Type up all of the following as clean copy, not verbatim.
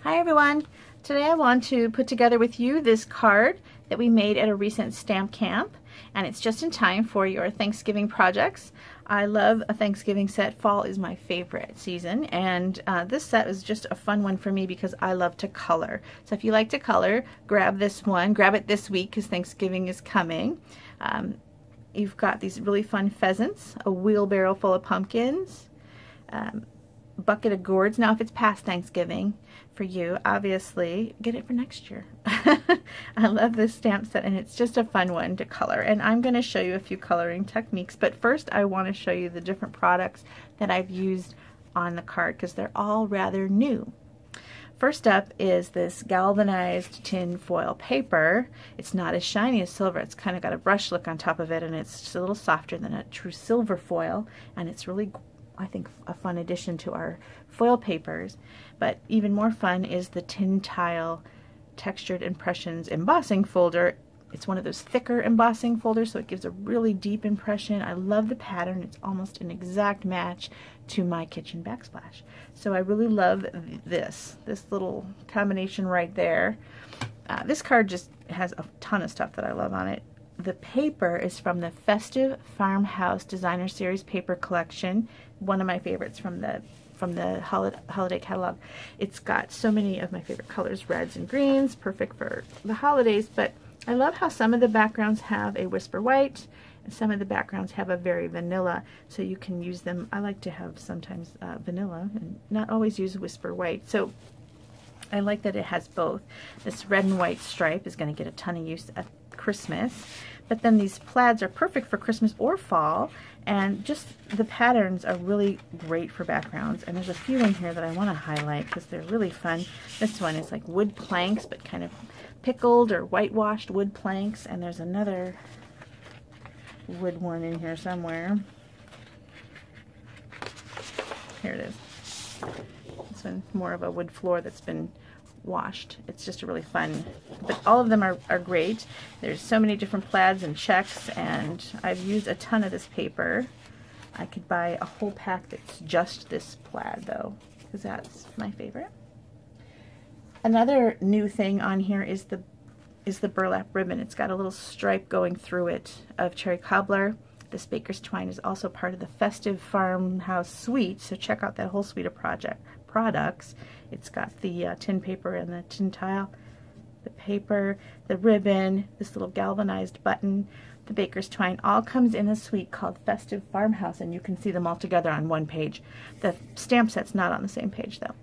Hi everyone! Today I want to put together with you this card that we made at a recent stamp camp, and it's just in time for your Thanksgiving projects. I love a Thanksgiving set. Fall is my favorite season, and this set is just a fun one for me because I love to color. So if you like to color, grab this one. Grab it this week because Thanksgiving is coming. You've got these really fun pheasants, a wheelbarrow full of pumpkins, bucket of gourds. Now if it's past Thanksgiving for you, obviously get it for next year. I love this stamp set, and it's just a fun one to color, and I'm going to show you a few coloring techniques, but first I want to show you the different products that I've used on the card because they're all rather new. First up is this galvanized tin foil paper. It's not as shiny as silver. It's kind of got a brush look on top of it, and it's just a little softer than a true silver foil, and it's really, I think, a fun addition to our foil papers. But even more fun is the Tin Tile Textured Impressions embossing folder. It's one of those thicker embossing folders, so it gives a really deep impression. I love the pattern. It's almost an exact match to my kitchen backsplash. So I really love this little combination right there. This card just has a ton of stuff that I love on it. The paper is from the Festive Farmhouse Designer Series paper collection, one of my favorites from the holiday catalog. It's got so many of my favorite colors, reds and greens, perfect for the holidays, but I love how some of the backgrounds have a whisper white and some of the backgrounds have a very vanilla, so you can use them. I like to have sometimes vanilla and not always use whisper white, so I like that it has both. This red and white stripe is going to get a ton of use at Christmas, but then these plaids are perfect for Christmas or fall, and just the patterns are really great for backgrounds. And there's a few in here that I want to highlight because they're really fun. This one is like wood planks, but kind of pickled or whitewashed wood planks, and there's another wood one in here somewhere. Here it is. This one's more of a wood floor that's been washed. It's just a really fun, but all of them are great. There's so many different plaids and checks, and I've used a ton of this paper. I could buy a whole pack that's just this plaid though, because that's my favorite. Another new thing on here is the burlap ribbon. It's got a little stripe going through it of cherry cobbler. This baker's twine is also part of the Festive Farmhouse suite, so check out that whole suite of products. It's got the tin paper and the tin tile, the paper, the ribbon, this little galvanized button, the baker's twine, all comes in a suite called Festive Farmhouse, and you can see them all together on one page. The stamp set's not on the same page though.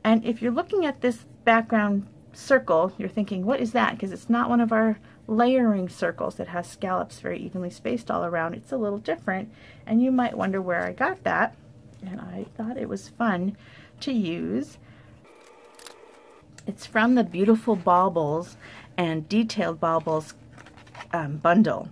And if you're looking at this background circle, you're thinking, what is that? Because it's not one of our layering circles that has scallops very evenly spaced all around. It's a little different, and you might wonder where I got that, and I thought it was fun to use. It's from the Beautiful Baubles and Detailed Baubles bundle,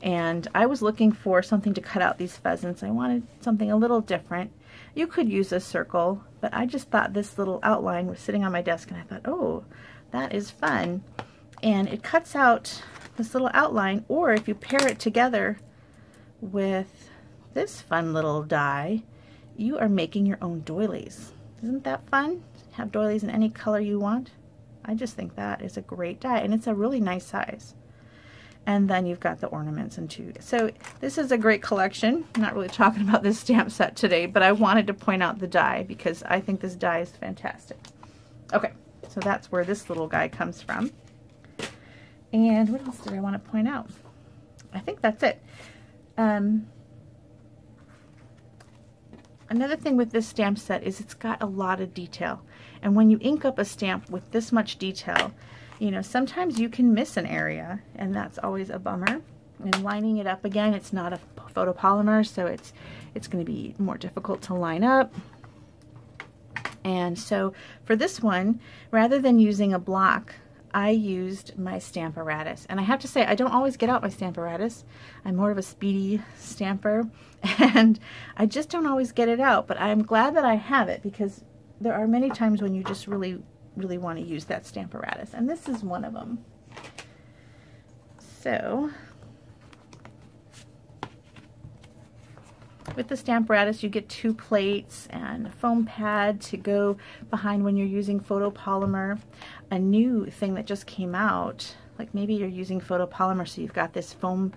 and I was looking for something to cut out these pheasants. I wanted something a little different. You could use a circle, but I just thought this little outline was sitting on my desk, and I thought, oh, that is fun. And it cuts out this little outline, or if you pair it together with this fun little die, you are making your own doilies. Isn't that fun? Have doilies in any color you want. I just think that is a great die, and it's a really nice size. And then you've got the ornaments and two. So this is a great collection. I'm not really talking about this stamp set today, but I wanted to point out the die because I think this die is fantastic. Okay, so that's where this little guy comes from. And what else did I want to point out? I think that's it. Another thing with this stamp set is it's got a lot of detail. And when you ink up a stamp with this much detail, you know, sometimes you can miss an area, and that's always a bummer. And lining it up again, it's not a photopolymer, so it's going to be more difficult to line up. And so for this one, rather than using a block, I used my Stamparatus. And I have to say, I don't always get out my Stamparatus. I'm more of a speedy stamper, and I just don't always get it out, but I'm glad that I have it because there are many times when you just really want to use that Stamparatus, and this is one of them. So With the Stamparatus, you get 2 plates and a foam pad to go behind when you're using photopolymer. A new thing that just came out, like maybe you're using photopolymer, so you've got this foam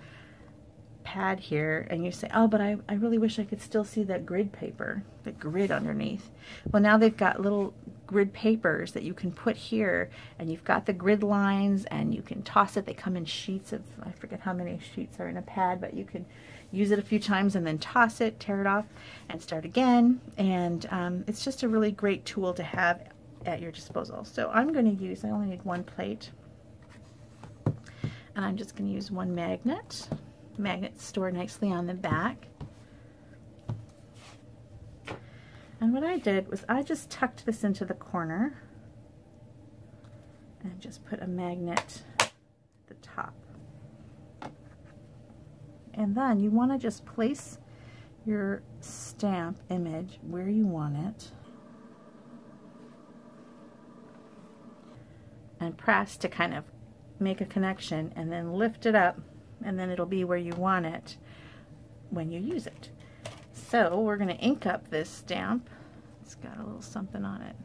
pad here, and you say, oh, but I really wish I could still see that grid paper, the grid underneath. Well, now they've got little grid papers that you can put here, and you've got the grid lines, and you can toss it. They come in sheets of, I forget how many sheets are in a pad, but you can use it a few times and then toss it, tear it off, and start again. And it's just a really great tool to have at your disposal. So I'm going to use, I only need 1 plate, and I'm just going to use 1 magnet. Magnets store nicely on the back. And what I did was I just tucked this into the corner and just put a magnet at the top. And then you want to just place your stamp image where you want it and press to kind of make a connection, and then lift it up, and then it'll be where you want it when you use it. So we're going to ink up this stamp. It's got a little something on it.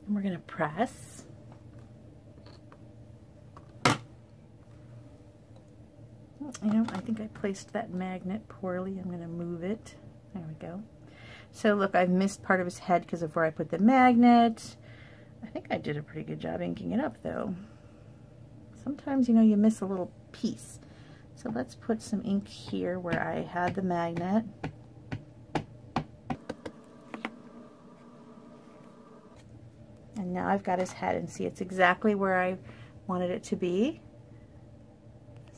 And we're going to press. You know, I think I placed that magnet poorly. I'm going to move it. There we go. So look, I've missed part of his head because of where I put the magnet. I think I did a pretty good job inking it up though. Sometimes, you know, you miss a little piece. So let's put some ink here where I had the magnet. And now I've got his head, and see, it's exactly where I wanted it to be.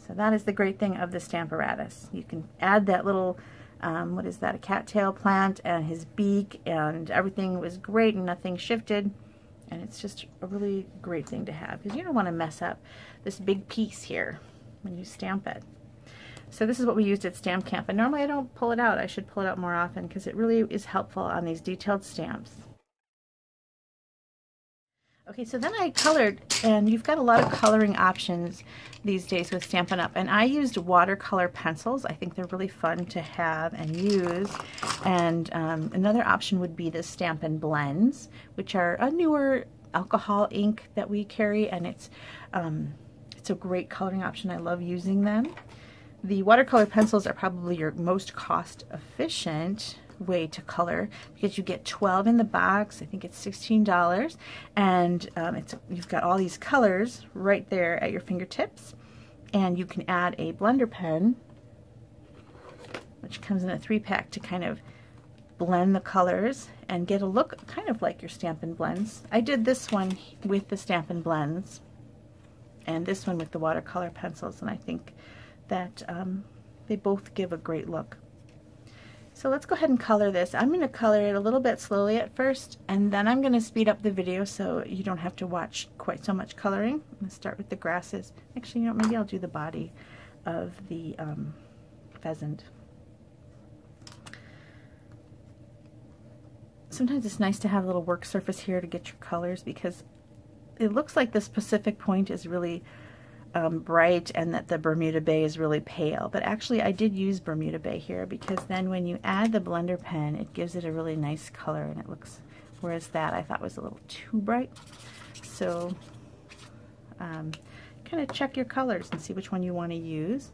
So that is the great thing of the Stamparatus. You can add that little, what is that, a cattail plant, and his beak, and everything was great and nothing shifted. And it's just a really great thing to have, because you don't want to mess up this big piece here when you stamp it. So this is what we used at Stamp Camp, and normally I don't pull it out. I should pull it out more often because it really is helpful on these detailed stamps. Okay, so then I colored, and you've got a lot of coloring options these days with Stampin' Up! And I used watercolor pencils. I think they're really fun to have and use. And another option would be the Stampin' Blends, which are a newer alcohol ink that we carry, and it's a great coloring option. I love using them. The watercolor pencils are probably your most cost-efficient way to color, because you get 12 in the box. I think it's $16, and you've got all these colors right there at your fingertips, and you can add a blender pen, which comes in a 3-pack, to kind of blend the colors and get a look kind of like your Stampin' Blends. I did this one with the Stampin' Blends and this one with the watercolor pencils, and I think that they both give a great look. So let's go ahead and color this. I'm going to color it a little bit slowly at first, and then I'm going to speed up the video so you don't have to watch quite so much coloring. I'm going to start with the grasses. Actually, you know, maybe I'll do the body of the pheasant. Sometimes it's nice to have a little work surface here to get your colors, because it looks like this Pacific Point is really bright and that the Bermuda Bay is really pale, but actually I did use Bermuda Bay here, because then when you add the blender pen, it gives it a really nice color, and it looks, whereas that I thought was a little too bright. So kind of check your colors and see which one you want to use.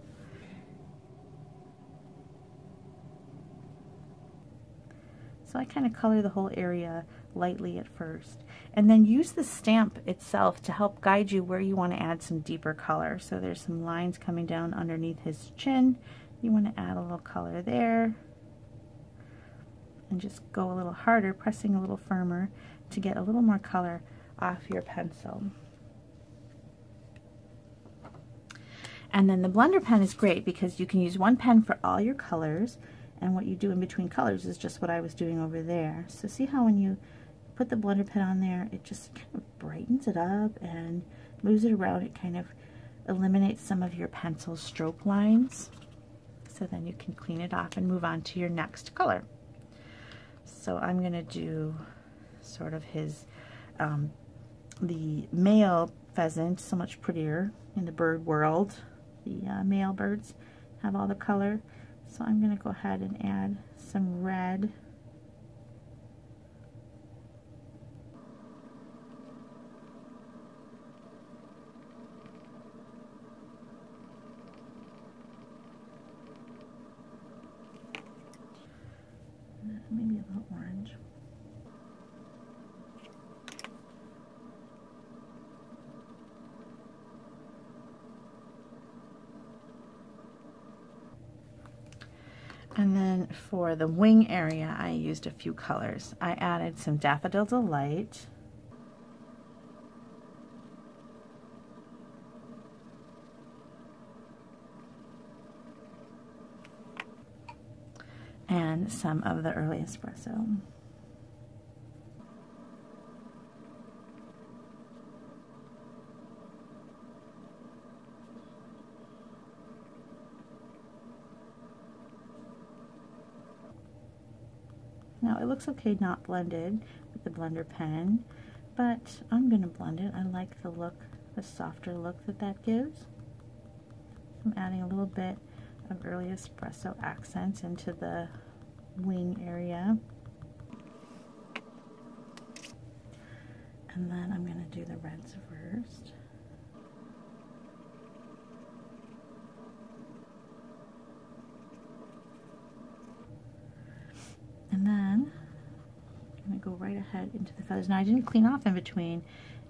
So I kind of color the whole area lightly at first, and then use the stamp itself to help guide you where you want to add some deeper color. So there's some lines coming down underneath his chin. You want to add a little color there, and just go a little harder, pressing a little firmer to get a little more color off your pencil. And then the blender pen is great because you can use one pen for all your colors, and what you do in between colors is just what I was doing over there. So see how when you put the blender pen on there, it just kind of brightens it up and moves it around. It kind of eliminates some of your pencil stroke lines, so then you can clean it off and move on to your next color. So I'm going to do sort of his the male pheasant, so much prettier in the bird world. The male birds have all the color. So I'm going to go ahead and add some red. Maybe a little orange. And then for the wing area, I used a few colors. I added some Daffodil Delight. And some of the early espresso. Now it looks okay not blended with the blender pen, but I'm going to blend it. I like the look, the softer look that that gives. I'm adding a little bit of early espresso accents into the wing area. And then I'm going to do the reds first. And then I'm going to go right ahead into the feathers. Now I didn't clean off in between,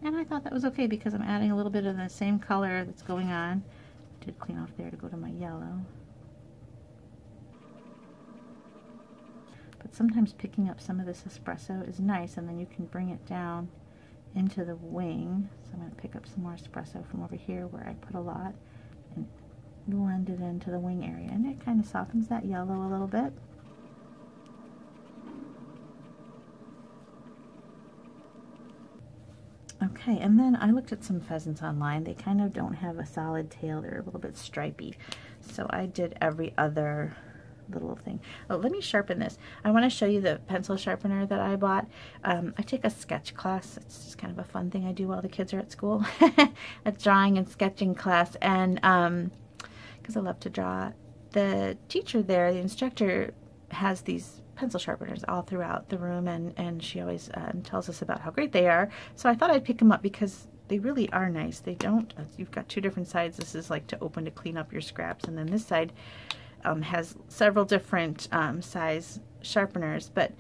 and I thought that was okay because I'm adding a little bit of the same color that's going on. I did clean off there to go to my yellow. But sometimes picking up some of this espresso is nice, and then you can bring it down into the wing. So I'm going to pick up some more espresso from over here where I put a lot and blend it into the wing area, and it kind of softens that yellow a little bit. Okay, and then I looked at some pheasants online. They kind of don't have a solid tail. They're a little bit stripy. So I did every other little thing. Oh, let me sharpen this. I want to show you the pencil sharpener that I bought. I take a sketch class. It's just kind of a fun thing I do while the kids are at school. A drawing and sketching class. And because I love to draw. The teacher there, the instructor, has these pencil sharpeners all throughout the room, and she always tells us about how great they are. So I thought I'd pick them up because they really are nice. They don't, you've got two different sides. This is like to open to clean up your scraps, and then this side has several different size sharpeners, but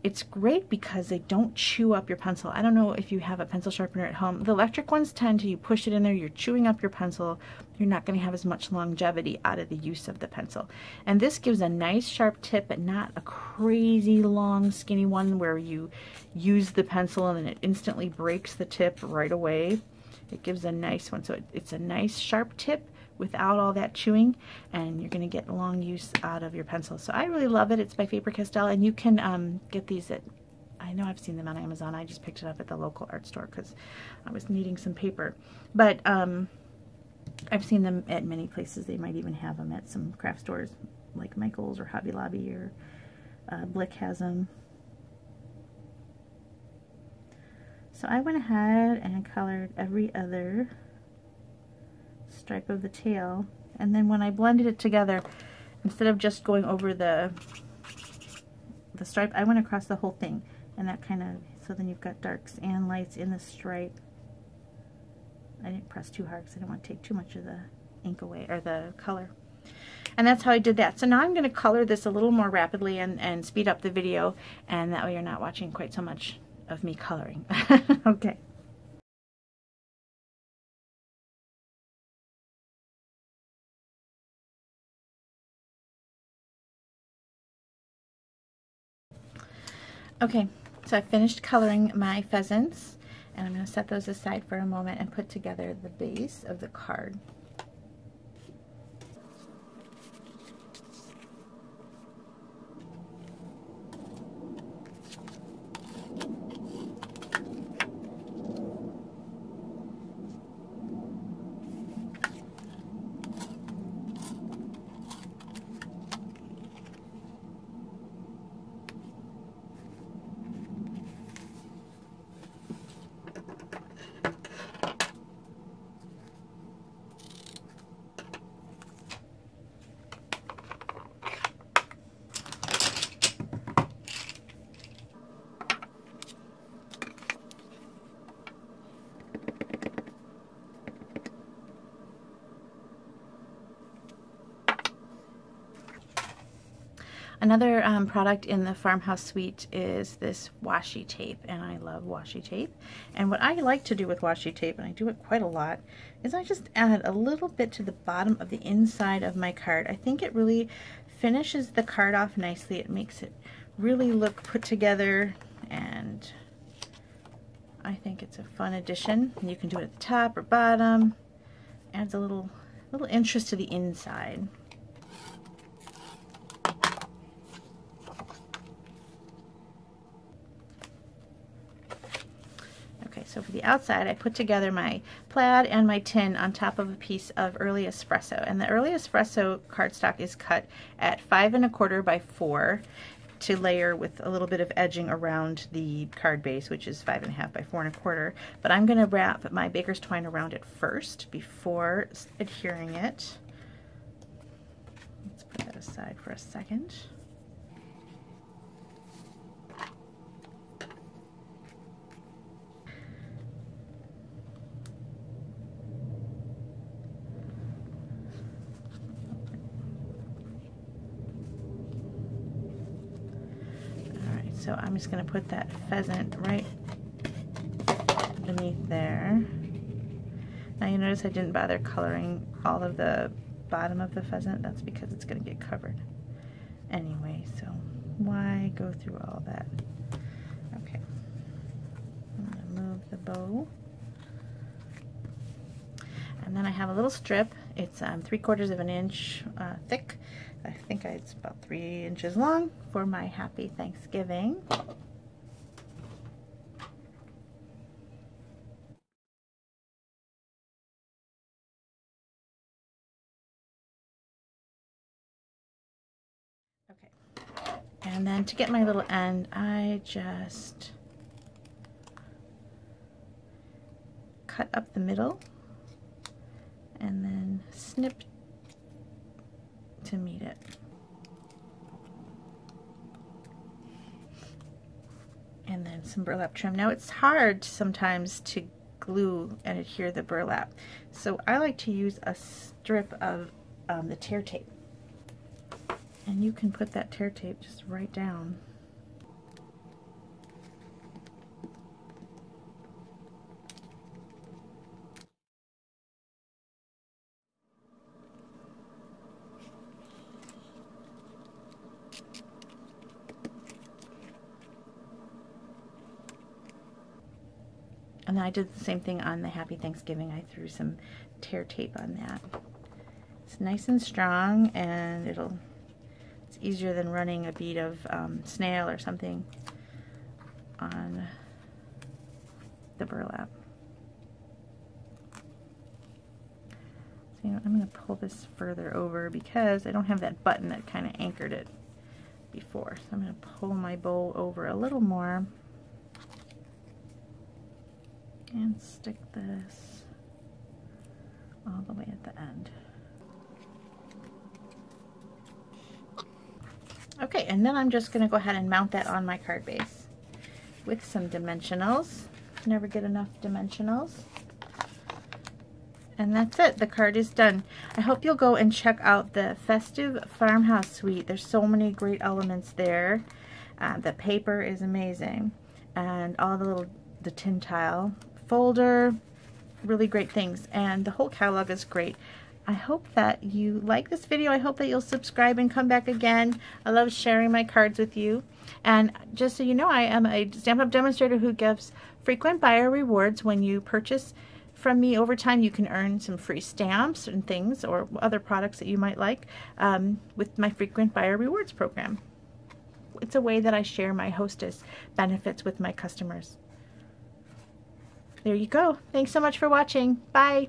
it's great because they don't chew up your pencil. I don't know if you have a pencil sharpener at home. The electric ones tend to, you push it in there, you're chewing up your pencil. You're not going to have as much longevity out of the use of the pencil. And this gives a nice sharp tip, but not a crazy long skinny one where you use the pencil and then it instantly breaks the tip right away. It gives a nice one. So it's a nice sharp tip without all that chewing, and you're going to get long use out of your pencil. So I really love it. It's by Faber-Castell, and you can get these at, I know I've seen them on Amazon. I just picked it up at the local art store because I was needing some paper. But I've seen them at many places. They might even have them at some craft stores like Michael's or Hobby Lobby, or Blick has them. So I went ahead and colored every other stripe of the tail, and then when I blended it together, instead of just going over the stripe, I went across the whole thing, and that kind of, so then you've got darks and lights in the stripe. I didn't press too hard because I didn't want to take too much of the ink away, or the color. And that's how I did that. So now I'm going to color this a little more rapidly and speed up the video, and that way you're not watching quite so much of me coloring. Okay. Okay, so I finished coloring my pheasants, and I'm going to set those aside for a moment and put together the base of the card. Another product in the Farmhouse Suite is this washi tape, and I love washi tape. And what I like to do with washi tape, and I do it quite a lot, is I just add a little bit to the bottom of the inside of my card. I think it really finishes the card off nicely. It makes it really look put together, and I think it's a fun addition. And you can do it at the top or bottom. Adds a little interest to the inside. So for the outside, I put together my plaid and my tin on top of a piece of early espresso. And the early espresso cardstock is cut at 5 1/4 by 4 to layer with a little bit of edging around the card base, which is 5 1/2 by 4 1/4. But I'm going to wrap my baker's twine around it first before adhering it. Let's put that aside for a second. So I'm just going to put that pheasant right beneath there. Now you notice I didn't bother coloring all of the bottom of the pheasant. That's because it's going to get covered anyway, so why go through all that? Okay, I'm going to move the bow. And then I have a little strip. It's 3/4 of an inch thick. I think it's about 3 inches long for my Happy Thanksgiving. Okay, and then to get my little end, I just cut up the middle and then snip to meet it. And then some burlap trim. Now it's hard sometimes to glue and adhere the burlap, so I like to use a strip of the tear tape. And you can put that tear tape just right down. And then I did the same thing on the Happy Thanksgiving. I threw some tear tape on that. It's nice and strong, and it's easier than running a bead of snail or something on the burlap. So, I'm going to pull this further over because I don't have that button that kind of anchored it before. So I'm going to pull my bow over a little more and stick this all the way at the end. Okay, and then I'm just going to go ahead and mount that on my card base with some dimensionals. Never get enough dimensionals. And that's it. The card is done. I hope you'll go and check out the Festive Farmhouse Suite. There's so many great elements there. The paper is amazing, and all the tin tile folder, really great things, and the whole catalog is great. I hope that you like this video. I hope that you'll subscribe and come back again. I love sharing my cards with you. And just so you know, I am a Stampin' Up! Demonstrator who gives frequent buyer rewards. When you purchase from me over time, you can earn some free stamps and things, or other products that you might like, with my frequent buyer rewards program. It's a way that I share my hostess benefits with my customers. There you go. Thanks so much for watching. Bye.